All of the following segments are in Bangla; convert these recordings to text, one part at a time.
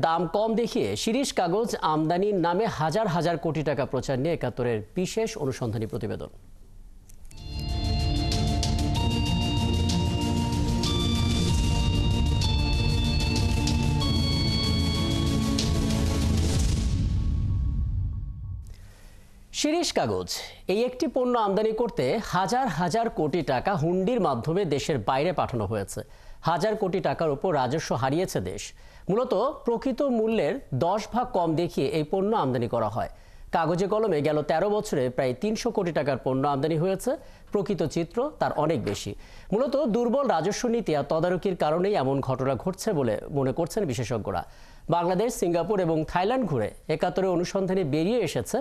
দাম কম দেখিয়ে শিরীষ কাগজ আমদানির নামে হাজার হাজার কোটি টাকা প্রচার নিয়ে একাত্তরের বিশেষ অনুসন্ধানী প্রতিবেদন। শিরীষ কাগজ এই একটি পণ্য আমদানি করতে হাজার হাজার কোটি টাকা হুন্ডির মাধ্যমে দেশের বাইরে পাঠানো হয়েছে। হাজার কোটি টাকার উপর রাজস্ব হারিয়েছে দেশ। মূলত প্রকৃত মূল্যের 10 ভাগ কম দেখিয়ে এই পণ্য আমদানি করা হয়। কাগজে কলমে গেল 13 বছরে প্রায় 300 কোটি টাকার পণ্য আমদানি হয়েছে। প্রকৃত চিত্র তার অনেক বেশি। মূলত দুর্বল রাজস্ব নীতি আর তদারকির কারণেই এমন ঘটনা ঘটছে বলে মনে করছেন বিশেষজ্ঞরা। বাংলাদেশ, সিঙ্গাপুর এবং থাইল্যান্ড ঘুরে একাত্তরে অনুসন্ধানে বেরিয়ে এসেছে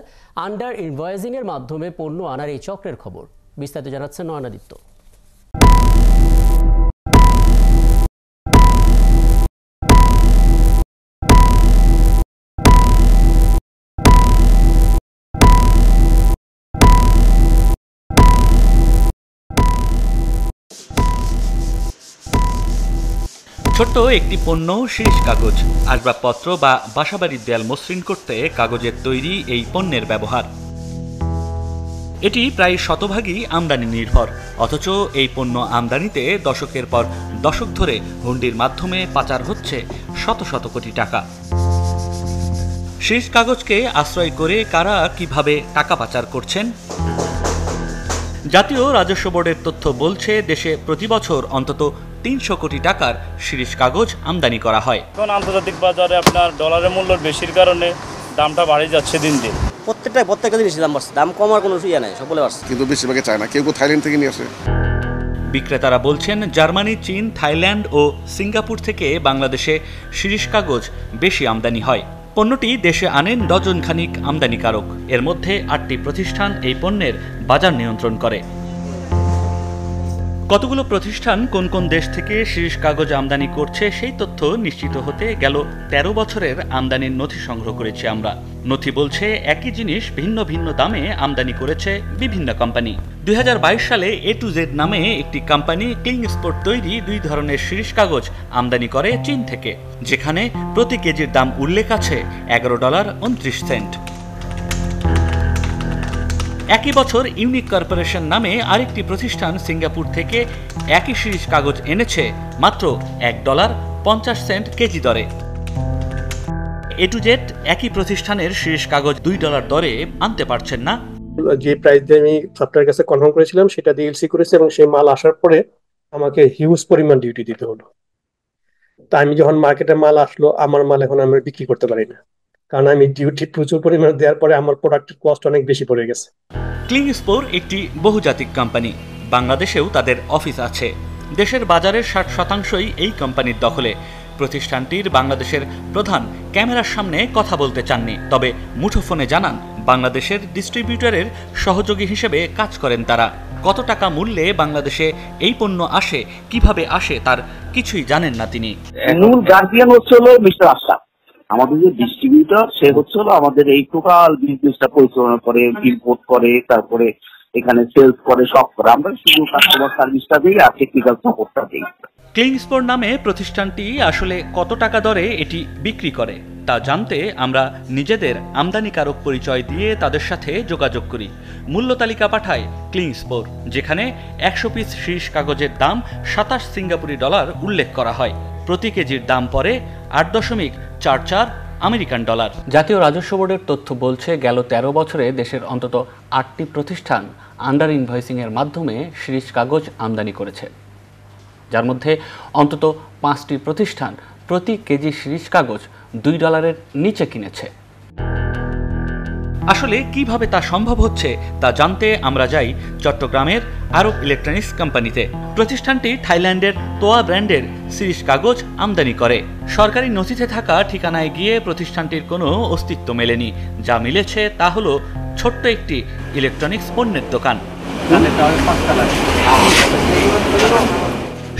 আন্ডার ইনভয়েসিংয়ের মাধ্যমে পণ্য আনার এই চক্রের খবর। বিস্তারিত জানাচ্ছেন নয়নাদিত্য। ছোট্ট একটি পণ্য শিরীষ কাগজ। আসবাবপত্র বা বাসাবাড়ির দেয়াল মসৃণ করতে কাগজের তৈরি এই পণ্যের ব্যবহার। এটি প্রায় শতভাগই আমদানি নির্ভর, অথচ এই পণ্য আমদানিতে দশকের পর দশক ধরে হুন্ডির মাধ্যমে পাচার হচ্ছে শত শত কোটি টাকা। শিরীষ কাগজকে আশ্রয় করে কারা কিভাবে টাকা পাচার করছেন? জাতীয় রাজস্ব বোর্ডের তথ্য বলছে দেশে প্রতি বছর অন্তত 300 কোটি টাকার শিরীষ কাগজ আমদানি করা হয়। এখন আন্তর্জাতিক বাজারে আপনার ডলারের মূল্য বেশির কারণে দামটা বাড়ে যাচ্ছে দিন দিন। প্রত্যেকটা জিনিস দাম বাড়ছে, দাম কমার কোনো ইয়ে নাই, সকলে বাড়ছে। কিন্তু বেশিরভাগে চায় না, কেউ থাইল্যান্ড থেকে নিয়ে আসে। বিক্রেতারা বলছেন জার্মানি, চীন, থাইল্যান্ড ও সিঙ্গাপুর থেকে বাংলাদেশে শিরীষ কাগজ বেশি আমদানি হয়। পণ্যটি দেশে আনেন ডজন খানিক আমদানিকারক। এর মধ্যে 8টি প্রতিষ্ঠান এই পণ্যের বাজার নিয়ন্ত্রণ করে। কতগুলো প্রতিষ্ঠান কোন কোন দেশ থেকে শিরীষ কাগজ আমদানি করছে সেই তথ্য নিশ্চিত হতে গেল 13 বছরের আমদানির নথি সংগ্রহ করেছি আমরা। নথি বলছে একই জিনিস ভিন্ন ভিন্ন দামে আমদানি করেছে বিভিন্ন কোম্পানি। 2022 সালে A to Z নামে একটি কোম্পানি ক্লিং স্পোর্ট তৈরি 2 ধরনের শিরীষ কাগজ আমদানি করে চীন থেকে, যেখানে প্রতি কেজির দাম উল্লেখ আছে $11.29। একই বছর ইউনিক কর্পোরেশন নামে আরেকটি প্রতিষ্ঠান সিঙ্গাপুর থেকে একই শিরীষ কাগজ এনেছে মাত্র $1.50 কেজি দরে। A to Z একই প্রতিষ্ঠানের শিরীষ কাগজ $2 দরে আনতে পারছেন না। যে প্রাইস দিয়ে আমি সফটওয়্যার কাছে কনফার্ম করেছিলাম সেটা দিয়ে এলসি করেছে এবং সেই মাল আসার পরে আমাকে হিউজ পরিমাণ ডিউটি দিতে হলো। তা আমি যখন মার্কেটে মাল আসলো, আমার মাল এখন আমি বিক্রি করতে পারি না, কারণ আমি ডিউটি প্রচুর পরিমাণে দেওয়ার পরে আমার প্রোডাক্টের কস্ট অনেক বেশি পড়ে গেছে। ক্লিং স্পোর একটি বহুজাতিক কোম্পানি। বাংলাদেশেও তাদের অফিস আছে। দেশের বাজারের 60% এই কোম্পানির দখলে। প্রতিষ্ঠানটির বাংলাদেশের প্রধান ক্যামেরার সামনে কথা বলতে চাননি, তবে মুঠোফোনে জানান বাংলাদেশের ডিস্ট্রিবিউটরের সহযোগী হিসেবে কাজ করেন তারা। কত টাকা মূল্যে বাংলাদেশে এই পণ্য আসে, কিভাবে আসে তার কিছুই জানেন না তিনি। মূল গার্ডিয়ান হচ্ছে মিস্টার আশরাফ। আমাদের যে ডিস্ট্রিবিউটর, সে হচ্ছে আমাদের এই টোটাল বিজনেসটা পরিচালনা করে, ইম্পোর্ট করে, তারপরে এখানে সেলস করে, সব করে। আমরা শুধু কাস্টমার সার্ভিসটা দিই আর টেকনিক্যাল সাপোর্টটা দিই। ক্লিং স্পোর্ট নামে প্রতিষ্ঠানটি আসলে কত টাকা দরে এটি বিক্রি করে তা জানতে আমরা নিজেদের আমদানিকারক পরিচয় দিয়ে তাদের সাথে যোগাযোগ করি। মূল্য তালিকা পাঠায় ক্লিং স্পোর্ট, যেখানে 100 পিস শিরীষ কাগজের দাম 27 সিঙ্গাপুরি ডলার উল্লেখ করা হয়। প্রতি কেজির দাম পড়ে $8.44 আমেরিকান ডলার। জাতীয় রাজস্ব বোর্ডের তথ্য বলছে গেল 13 বছরে দেশের অন্তত 8টি প্রতিষ্ঠান আন্ডার ইনভয়েসিংয়ের মাধ্যমে শিরীষ কাগজ আমদানি করেছে, যার মধ্যে অন্তত 5টি প্রতিষ্ঠান প্রতি কেজি শিরীষ কাগজ $2 নিচে কিনেছে। আসলে কিভাবে তা সম্ভব হচ্ছে তা জানতে আমরা যাই চট্টগ্রামের আরব ইলেকট্রনিক্স কোম্পানিতে। প্রতিষ্ঠানটি থাইল্যান্ডের তোয়া ব্র্যান্ডের শিরীষ কাগজ আমদানি করে। সরকারি নথিতে থাকা ঠিকানায় গিয়ে প্রতিষ্ঠানটির কোনো অস্তিত্ব মেলেনি। যা মিলেছে তা হলো ছোট্ট একটি ইলেকট্রনিক্স পণ্যের দোকান।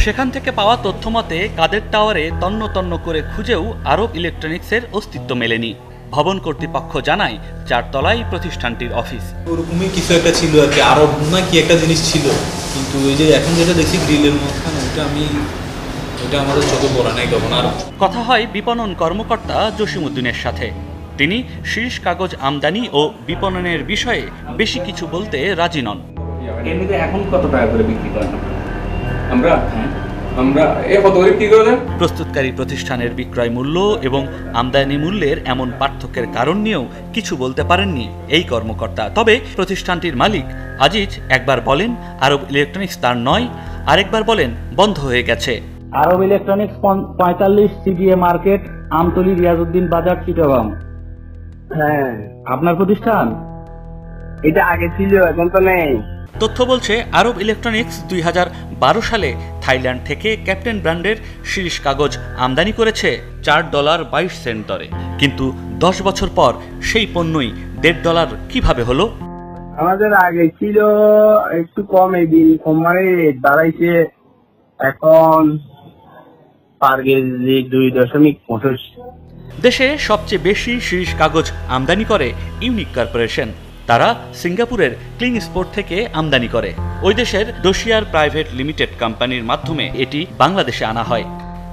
সেখান থেকে পাওয়া তথ্য মতে কাদের টাওয়ারে তন্ন তন্ন করে খুঁজেও আরব ইলেকট্রনিক্সের অস্তিত্ব মেলেনি। ভবন কর্তৃপক্ষ জানায় 4 তলায় প্রতিষ্ঠানটির অফিস। ওরকমই কিছু একটা ছিল আর কি, আরব না কি একটা জিনিস ছিল, কিন্তু ওই যে এখন যেটা দেখি গ্রিলের মাঝখানে, ওটা আমি এটা আমাদের চোখে পড়ে নাই কখন। আর কথা হয় বিপণন কর্মকর্তা জসিমউদ্দিনের সাথে। তিনি শিরীষ কাগজ আমদানি ও বিপণনের বিষয়ে বেশি কিছু বলতে রাজি নন। এমনিতে এখন কত টাকা করে বিক্রি করেন আমরা কত করে বিক্রি করেন? প্রস্তুতকারী প্রতিষ্ঠানের বিক্রয় মূল্য এবং আমদানি মূল্যের এমন পার্থক্যের কারণ নিয়েও কিছু বলতে পারেননি এই কর্মকর্তা। তবে প্রতিষ্ঠানটির মালিক আজিজ একবার বলেন আরব ইলেকট্রনিক্স তার নয়, আরেকবার বলেন বন্ধ হয়ে গেছে। আরব electronics 45 CDA market, Amtali, Riazuddin Bazar, Chittagong. হ্যাঁ, আপনার প্রতিষ্ঠান? এটা আগে ছিল, এখন তো নেই। তথ্য বলছে আরব ইলেকট্রনিক্স 2012 সালে থাইল্যান্ড থেকে ক্যাপ্টেন ব্র্যান্ডের শিরীষ কাগজ আমদানি করেছে $4.22 দরে। কিন্তু 10 বছর পর সেই পণ্যই $1.5 কিভাবে হলো? আমাদের আগে ছিল একটু কম, এই দিন কোম্পানি দাঁড়াইছে এখন পার কেজি 2.25। দেশে সবচেয়ে বেশি শিরীষ কাগজ আমদানি করে ইউনিক কর্পোরেশন। তারা সিঙ্গাপুরের ক্লিং স্পোর্ট থেকে আমদানি করে। ওই দেশের ডোশিয়ার প্রাইভেট লিমিটেড কোম্পানির মাধ্যমে এটি বাংলাদেশে আনা হয়।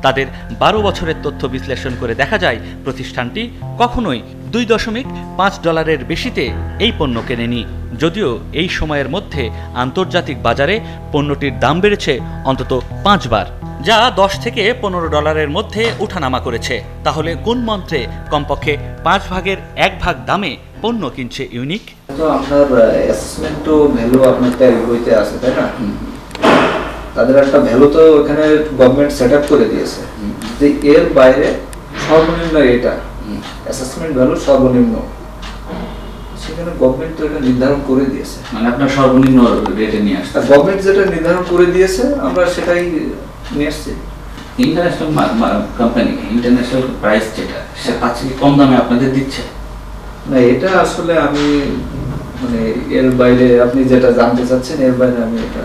তাদের 12 বছরের তথ্য বিশ্লেষণ করে দেখা যায় প্রতিষ্ঠানটি কখনোই $2.5 বেশিতে এই পণ্য কেনেনি। যদিও এই সময়ের মধ্যে আন্তর্জাতিক বাজারে পণ্যটির দাম বেড়েছে অন্তত 5 বার, যা $10 থেকে $15 মধ্যে ওঠানামা করেছে। তাহলে কোন মন্ত্রে কমপক্ষে 5 ভাগের 1 ভাগ দামে পণ্য কিনছে ইউনিক? তো আপনার অ্যাসেসমেন্ট ভ্যালু আপনার ট্যালি বইতে আছে, তাই না? তাদের একটা ভ্যালু তো এখানে গভর্নমেন্ট সেট আপ করে দিয়েছে যে এর বাইরে সর্বনিম্ন এটা অ্যাসেসমেন্ট ভ্যালু সর্বনিম্ন, সেখানে গভর্নমেন্ট তো এটা নির্ধারণ করে দিয়েছে। মানে আপনার সর্বনিম্ন রেটে নিয়ে আসছে গভর্নমেন্ট যেটা নির্ধারণ করে দিয়েছে আমরা সেটাই নিয়ে আসছি। ইন্টারন্যাশনাল কোম্পানি ইন্টারন্যাশনাল প্রাইস যেটা সে তার থেকে কম দামে আপনাদের দিচ্ছে না, এটা আসলে আমি মানে এর বাইরে আপনি যেটা জানতে চাচ্ছেন এর বাইরে আমি এটা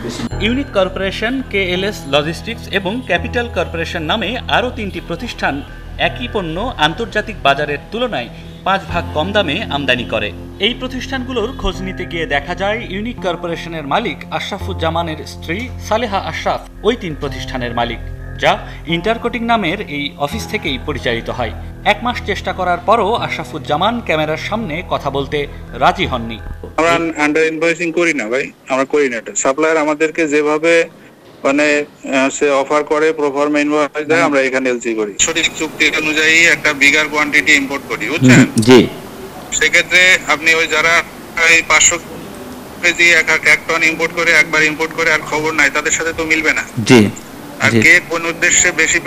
বেশি। ইউনিক কর্পোরেশন, কেএলএস লজিস্টিক্স এবং ক্যাপিটাল কর্পোরেশন নামে আরও 3টি প্রতিষ্ঠান একই পণ্য আন্তর্জাতিক বাজারের তুলনায় 5 ভাগ কম দামে আমদানি করে। এই প্রতিষ্ঠানগুলোর খোঁজ নিতে গিয়ে দেখা যায় ইউনিক কর্পোরেশনের মালিক আশরাফুজ্জামানের স্ত্রী সালেহা আশরাফ ওই 3 প্রতিষ্ঠানের মালিক, যা ইন্টারকোটিং নামের এই অফিস থেকেই পরিচালিত হয়। 1 মাস চেষ্টা করার পরও আশরাফুজ্জামান ক্যামেরার সামনে কথা বলতে রাজি হননি। আমরা আন্ডার ইনভয়েসিং করি না ভাই, আমরা করি না এটা। সাপ্লায়ার আমাদেরকে যেভাবে মানে সে অফার করে প্রফর্মা ইনভয়েস দেয়, আমরা এখানে এলসি করি। সঠিক চুক্তি অনুযায়ী একটা বিগার কোয়ান্টিটি ইম্পোর্ট করি, বুঝছেন? জি। সেক্ষেত্রে আপনি ওই যারা এই 500 কেজি এক টন ইম্পোর্ট করে একবার ইম্পোর্ট করে আর খবর নাই, তাদের সাথে তো মিলবে না। জি। আর কে কোন উদ্দেশ্যে বেশি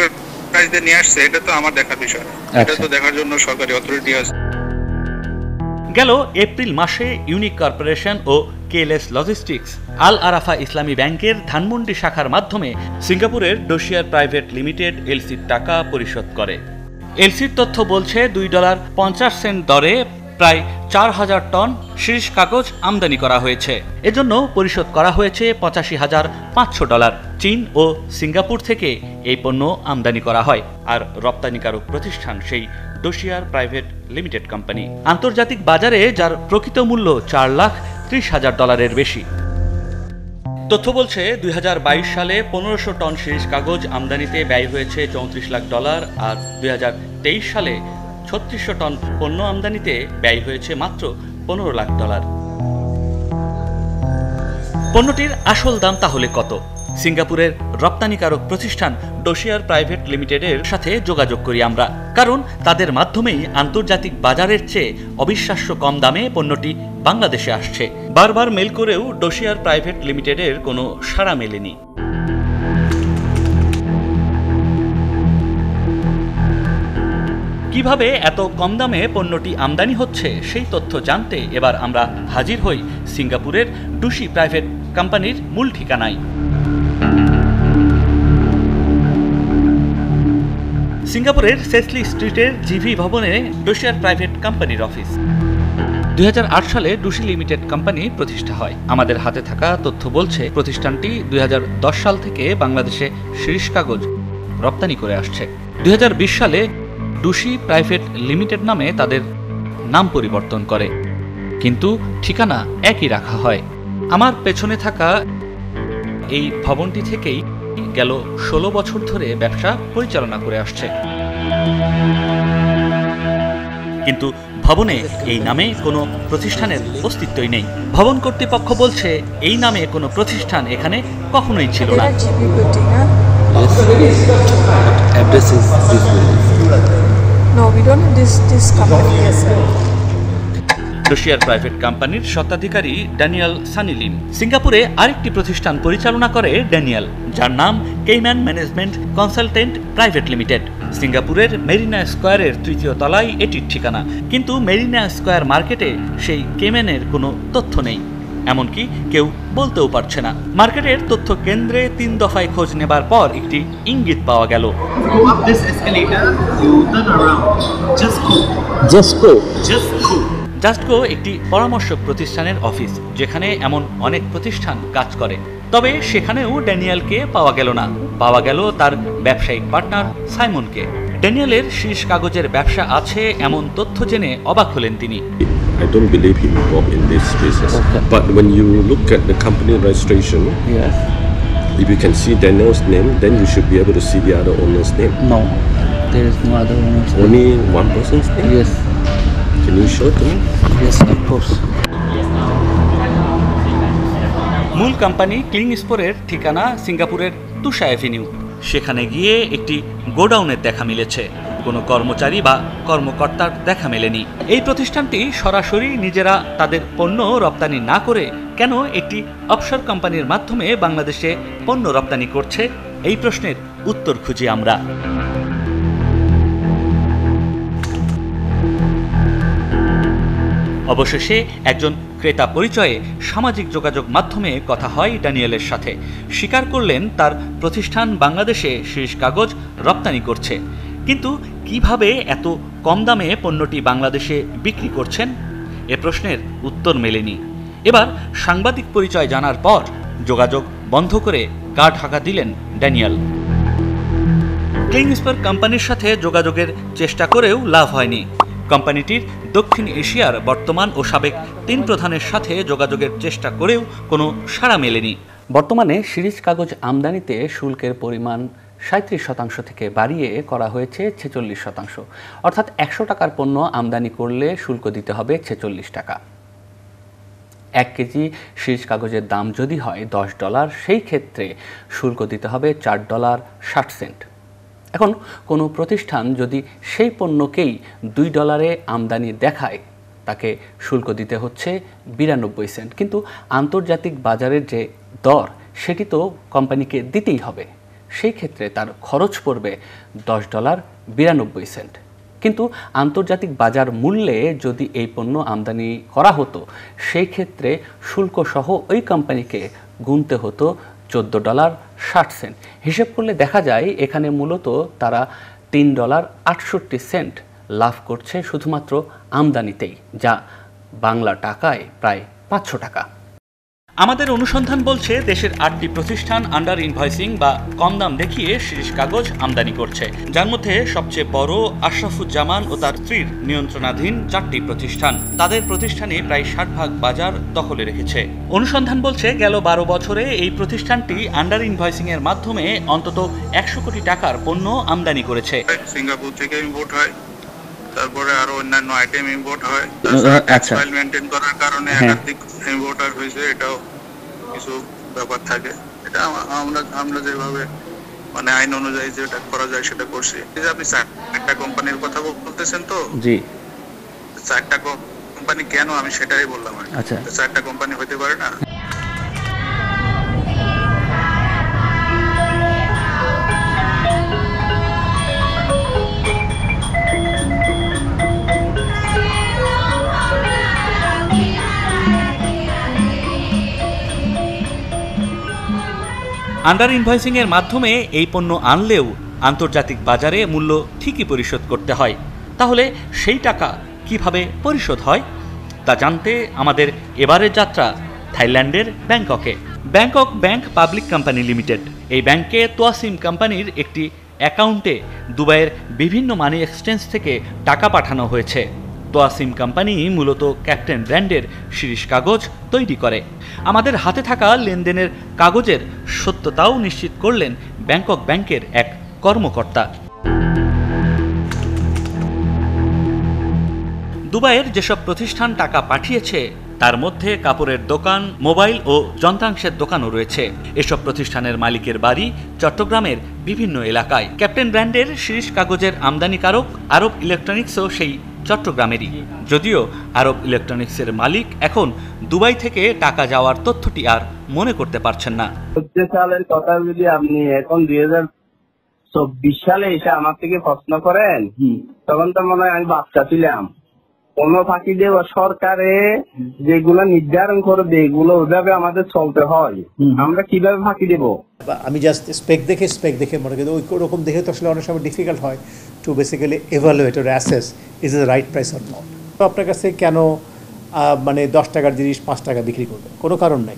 প্রাইস দিয়ে নিয়ে আসছে এটা তো আমার দেখার বিষয়, এটা তো দেখার জন্য সরকারি অথরিটি আছে। গেল এপ্রিল মাসে ইউনিক কর্পোরেশন ও কেএলএস লজিস্টিক্স আল আরাফা ইসলামী ব্যাংকের ধানমন্ডি শাখার মাধ্যমে সিঙ্গাপুরের ডোশিয়ার প্রাইভেট লিমিটেড এলসির টাকা পরিশোধ করে। এলসির তথ্য বলছে $2.50 দরে প্রায় 4000 টন শিরীষ কাগজ আমদানি করা হয়েছে। এজন্য পরিশোধ করা হয়েছে $85,500। চীন ও সিঙ্গাপুর থেকে এই পণ্য আমদানি করা হয়, আর রপ্তানিকারক প্রতিষ্ঠান সেই ডোশিয়ার প্রাইভেট লিমিটেড কোম্পানি। আন্তর্জাতিক বাজারে যার প্রকৃত মূল্য $4,30,000 বেশি। তথ্য বলছে 2022 সালে 1500 টন শিরীষ কাগজ আমদানিতে ব্যয় হয়েছে $34 লাখ, আর 2023 সালে 3600 টন পণ্য আমদানিতে ব্যয় হয়েছে মাত্র $15 লাখ। পণ্যটির আসল দাম তাহলে কত? সিঙ্গাপুরের রপ্তানিকারক প্রতিষ্ঠান ডোশিয়ার প্রাইভেট লিমিটেডের সাথে যোগাযোগ করি আমরা, কারণ তাদের মাধ্যমেই আন্তর্জাতিক বাজারের চেয়ে অবিশ্বাস্য কম দামে পণ্যটি বাংলাদেশে আসছে। বারবার মেল করেও ডোশিয়ার প্রাইভেট লিমিটেডের কোনো সাড়া মেলেনি। কিভাবে এত কম দামে পণ্যটি আমদানি হচ্ছে সেই তথ্য জানতে এবার আমরা হাজির হই সিঙ্গাপুরের ডুশি প্রাইভেট কোম্পানির মূল ঠিকানায়। সিঙ্গাপুরের সেসলি স্ট্রিটের জিভি ভবনে ডোশিয়ার প্রাইভেট কোম্পানির অফিস। 2008 সালে ডুশি লিমিটেড কোম্পানি প্রতিষ্ঠা হয়। আমাদের হাতে থাকা তথ্য বলছে প্রতিষ্ঠানটি 2010 সাল থেকে বাংলাদেশে শিরীষ কাগজ রপ্তানি করে আসছে। 2020 সালে ডুশি প্রাইভেট লিমিটেড নামে তাদের নাম পরিবর্তন করে, কিন্তু ঠিকানা একই রাখা হয়। আমার পেছনে থাকা এই ভবনটি থেকেই গেল 16 বছর ধরে ব্যবসা পরিচালনা করে আসছে। কিন্তু ভবনে এই নামে কোনো প্রতিষ্ঠানের অস্তিত্বই নেই। ভবন কর্তৃপক্ষ বলছে এই নামে কোনো প্রতিষ্ঠান এখানে কখনোই ছিল না। রশিয়ার প্রাইভেট কোম্পানির স্বত্বাধিকারী ড্যানিয়েল সানিলিম। সিঙ্গাপুরে আরেকটি প্রতিষ্ঠান পরিচালনা করে ড্যানিয়েল, যার নাম Cayman management consultant private limited. সিঙ্গাপুরের মেরিনা স্কোয়ারের 3য় তলায় এটির ঠিকানা। কিন্তু মেরিনা স্কোয়ার মার্কেটে সেই কেইম্যানের কোনো তথ্য নেই, এমনকি কেউ বলতেও পারছে না। মার্কেটের তথ্য কেন্দ্রে 3 দফায় খোঁজ নেবার পর একটি ইঙ্গিত পাওয়া গেল। জাস্টগো একটি পরামর্শক প্রতিষ্ঠানের অফিস, যেখানে এমন অনেক প্রতিষ্ঠান কাজ করে। তবে সেখানেও ড্যানিয়েলকে পাওয়া গেল না। পাওয়া গেল তার ব্যবসায়িক পার্টনার সাইমনকে। ড্যানিয়েলের শীর্ষ কাগজের ব্যবসা আছে এমন তথ্য জেনে অবাক হলেন তিনি। I don't believe him involved in this business. Okay. But when you look at the company registration, yes, if you can see Daniel's name, then you should be able to see the other owner's name. No, there is no other owner's name. Only one person's name? Yes. Can you show it to me? Yes, of course. মূল কোম্পানি ক্লিংস্পোরের ঠিকানা সিঙ্গাপুরের তুষা অ্যাভিনিউ। সেখানে গিয়ে একটি গোডাউনের দেখা মিলেছে, কোনো কর্মচারী বা কর্মকর্তার দেখা মেলেনি। এই প্রতিষ্ঠানটি সরাসরি নিজেরা তাদের পণ্য রপ্তানি না করে কেন একটি অফশোর কোম্পানির মাধ্যমে বাংলাদেশে পণ্য রপ্তানি করছে, এই প্রশ্নের উত্তর খুঁজি আমরা। অবশেষে একজন ক্রেতা পরিচয়ে সামাজিক যোগাযোগ মাধ্যমে কথা হয় ড্যানিয়েলের সাথে। স্বীকার করলেন তার প্রতিষ্ঠান বাংলাদেশে শীর্ষ কাগজ রপ্তানি করছে। কিন্তু কিভাবে এত কম দামে পণ্যটি বাংলাদেশে বিক্রি করছেন, এ প্রশ্নের উত্তর মেলেনি। এবার সাংবাদিক পরিচয় জানার পর যোগাযোগ বন্ধ করে গা ঢাকা দিলেন ড্যানিয়েল। ক্লিংস্পোর কোম্পানির সাথে যোগাযোগের চেষ্টা করেও লাভ হয়নি। কোম্পানিটির দক্ষিণ এশিয়ার বর্তমান ও সাবেক 3 প্রধানের সাথে যোগাযোগের চেষ্টা করেও কোনো সাড়া মেলেনি। বর্তমানে সিরিজ কাগজ আমদানিতে শুল্কের পরিমাণ 37% থেকে বাড়িয়ে করা হয়েছে 46%। অর্থাৎ 100 টাকার পণ্য আমদানি করলে শুল্ক দিতে হবে 46 টাকা। 1 কেজি সিরিজ কাগজের দাম যদি হয় $10, সেই ক্ষেত্রে শুল্ক দিতে হবে $4.60। এখন কোনো প্রতিষ্ঠান যদি সেই পণ্যকেই $2 আমদানি দেখায়, তাকে শুল্ক দিতে হচ্ছে 92 সেন্ট। কিন্তু আন্তর্জাতিক বাজারের যে দর, সেটি তো কোম্পানিকে দিতেই হবে। সেই ক্ষেত্রে তার খরচ পড়বে $10.92 সেন্ট। কিন্তু আন্তর্জাতিক বাজার মূল্যে যদি এই পণ্য আমদানি করা হতো, সেই ক্ষেত্রে শুল্ক সহ ওই কোম্পানিকে গুনতে হতো $14.60 সেন্ট। হিসেব করলে দেখা যায় এখানে মূলত তারা $3.68 লাভ করছে শুধুমাত্র আমদানিতেই, যা বাংলা টাকায় প্রায় 500 টাকা। আমাদের অনুসন্ধান বলছে দেশের 8টি প্রতিষ্ঠান আন্ডার ইনভয়েসিং বা কম দাম দেখিয়ে সিরিজ কাগজ আমদানি করছে, যার মধ্যে সবচেয়ে বড় আশরাফুজ্জামান ও তার স্ত্রীর নিয়ন্ত্রণাধীন 4টি প্রতিষ্ঠান। তাদের প্রতিষ্ঠানে প্রায় 60% বাজার দখলে রেখেছে। অনুসন্ধান বলছে গেল 12 বছরে এই প্রতিষ্ঠানটি আন্ডার ইনভয়েসিং এর মাধ্যমে অন্তত 100 কোটি টাকার পণ্য আমদানি করেছে। সিঙ্গাপুর থেকে ইম্পোর্ট হয়, তারপরে আরো অন্যান্য আইটেম ইম্পোর্ট হয়। ফাইল মেইনটেইন করার কারণে একাধিক ইম্পোর্টার হয়েছে, এটাও কিছু ব্যাপার থাকে। এটা আমরা যেভাবে মানে আইন অনুযায়ী যেটা করা যায় সেটা করছি। আপনি 4টা কোম্পানির কথা বলতেছেন তো? জি। 4টা কোম্পানি কেন, আমি সেটাই বললাম। আচ্ছা, 4টা কোম্পানি হতে পারে না? আন্ডার ইনভয়েসিং এর মাধ্যমে এই পণ্য আনলেও আন্তর্জাতিক বাজারে মূল্য ঠিকই পরিশোধ করতে হয়। তাহলে সেই টাকা কিভাবে পরিশোধ হয় তা জানতে আমাদের এবারের যাত্রা থাইল্যান্ডের ব্যাংককে। Bangkok bank public company limited, এই ব্যাংকে তোয়াসিম কোম্পানির একটি অ্যাকাউন্টে দুবাইয়ের বিভিন্ন মানি এক্সচেঞ্জ থেকে টাকা পাঠানো হয়েছে। তোয়াসিম কোম্পানি মূলত ক্যাপ্টেন ব্র্যান্ডের সিরিজ কাগজ তৈরি করে। আমাদের হাতে থাকা লেনদেনের কাগজের সত্যতাও নিশ্চিত করলেন ব্যাংকক ব্যাংকের এক কর্মকর্তা। দুবাইয়ের যেসব প্রতিষ্ঠান টাকা পাঠিয়েছে তার মধ্যে কাপড়ের দোকান, মোবাইল ও যন্ত্রাংশের দোকানও রয়েছে। এসব প্রতিষ্ঠানের মালিকের বাড়ি চট্টগ্রামের বিভিন্ন এলাকায়। ক্যাপ্টেন ব্র্যান্ডের শিরীষ কাগজের আমদানিকারক আরব ইলেকট্রনিক্সও সেই চট্টগ্রামেরই। যদিও আরব ইলেকট্রনিক্সের মালিক এখন দুবাই থেকে টাকা যাওয়ার তথ্যটি আর মনে করতে পারছেন না। সালের কথা যদি আপনি এখন 2024 সালে এসে আমার থেকে প্রশ্ন করেন, তখন তো মনে হয় আমি বাচ্চা ছিলাম। কোন ফাঁকি দেওয়া সরকারে যেগুলো নির্ধারণ করে দেয় এগুলো ওইভাবে আমাদের চলতে হয়, আমরা কিভাবে ফাঁকি দেব? আমি জাস্ট স্পেক দেখে মনে করি ওই রকম দেখে তো আসলে অনেক সময় ডিফিকাল্ট হয় to basically evaluate or assess is the right price or not. তো আপনার কাছে কেন মানে 10 টাকার জিনিস 5 টাকা বিক্রি করবে, কোনো কারণ নাই।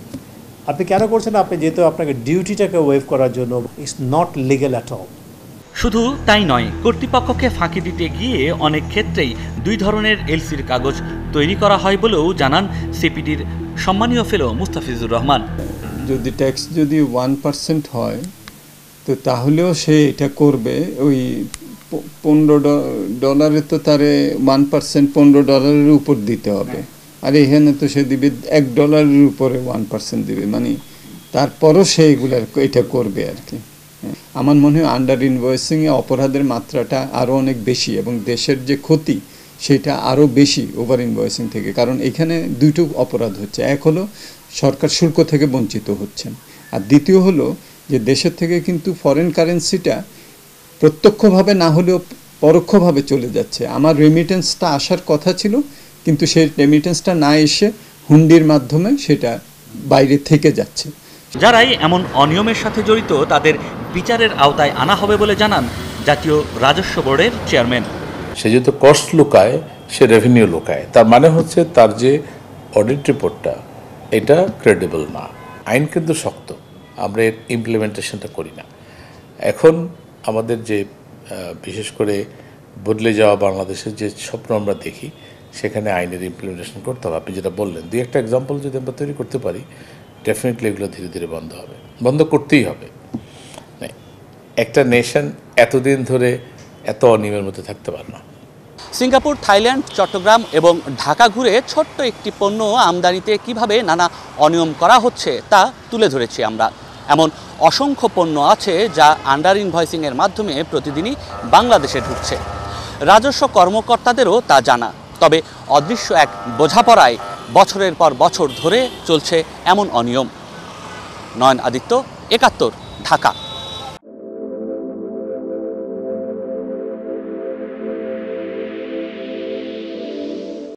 আপনি কেন করছেন? আপনি যেহেতু আপনাকে ডিউটিটাকে ওয়েভ করার জন্য, it's not legal at all. শুধু তাই নয়, কর্তৃপক্ষকে ফাঁকি দিতে গিয়ে অনেক ক্ষেত্রেই দুই ধরনের এলসির কাগজ তৈরি করা হয় বলেও জানান সিপিডির সম্মানীয় ফেলো মুস্তাফিজুর রহমান। যদি ট্যাক্স যদি 1% হয় তো তাহলেও সে এটা করবে। ওই $15 তো তারে 1% $15 উপর দিতে হবে, আর এখানে তো সে দিবে $1 উপরে 1% দিবে, মানে তারপরও সে এটা করবে আর কি। আমার মনে হয় আন্ডার ইনভয়েসিংয়ে অপরাধের মাত্রাটা আরও অনেক বেশি এবং দেশের যে ক্ষতি সেটা আরও বেশি ওভার ইনভয়েসিং থেকে। কারণ এখানে দুটো অপরাধ হচ্ছে, এক হলো সরকার শুল্ক থেকে বঞ্চিত হচ্ছেন, আর দ্বিতীয় হলো যে দেশের থেকে কিন্তু ফরেন কারেন্সিটা প্রত্যক্ষভাবে না হলেও পরোক্ষভাবে চলে যাচ্ছে। আমার রেমিটেন্সটা আসার কথা ছিল, কিন্তু সেই রেমিটেন্সটা না এসে হুন্ডির মাধ্যমে সেটা বাইরে থেকে যাচ্ছে। যারাই এমন অনিয়মের সাথে জড়িত তাদের বিচারের আওতায় আনা হবে বলে জানান জাতীয় রাজস্ব বোর্ডের চেয়ারম্যান। সে যেহেতু কস্ট লুকায়, সে রেভিনিউ লুকায়, তার মানে হচ্ছে তার যে অডিট রিপোর্টটা এটা ক্রেডিবল না। আইন কিন্তু শক্ত, আমরা এর ইমপ্লিমেন্টেশনটা করি না। এখন আমাদের যে বিশেষ করে বদলে যাওয়া বাংলাদেশের যে স্বপ্ন আমরা দেখি, সেখানে আইনের ইমপ্লিমেন্টেশন করতে হবে। আপনি যেটা বললেন, দুই একটা এক্সাম্পল যদি আমরা তৈরি করতে পারি, ডেফিনেটলি এগুলো ধীরে ধীরে বন্ধ হবে, বন্ধ করতেই হবে। একটা নেশন এতদিন ধরে এত অনিয়মের মধ্যে থাকতে পারে না। সিঙ্গাপুর, থাইল্যান্ড, চট্টগ্রাম এবং ঢাকা ঘুরে ছোট্ট একটি পণ্য আমদানিতে কিভাবে নানা অনিয়ম করা হচ্ছে তা তুলে ধরেছি আমরা। এমন অসংখ্য পণ্য আছে যা আন্ডার ইনভয়েসিংয়ের মাধ্যমে প্রতিদিনই বাংলাদেশে ঢুকছে। রাজস্ব কর্মকর্তাদেরও তা জানা, তবে অদৃশ্য এক বোঝাপড়ায় বছরের পর বছর ধরে চলছে এমন অনিয়ম। নয়ন আদিত্য, ৭১, ঢাকা।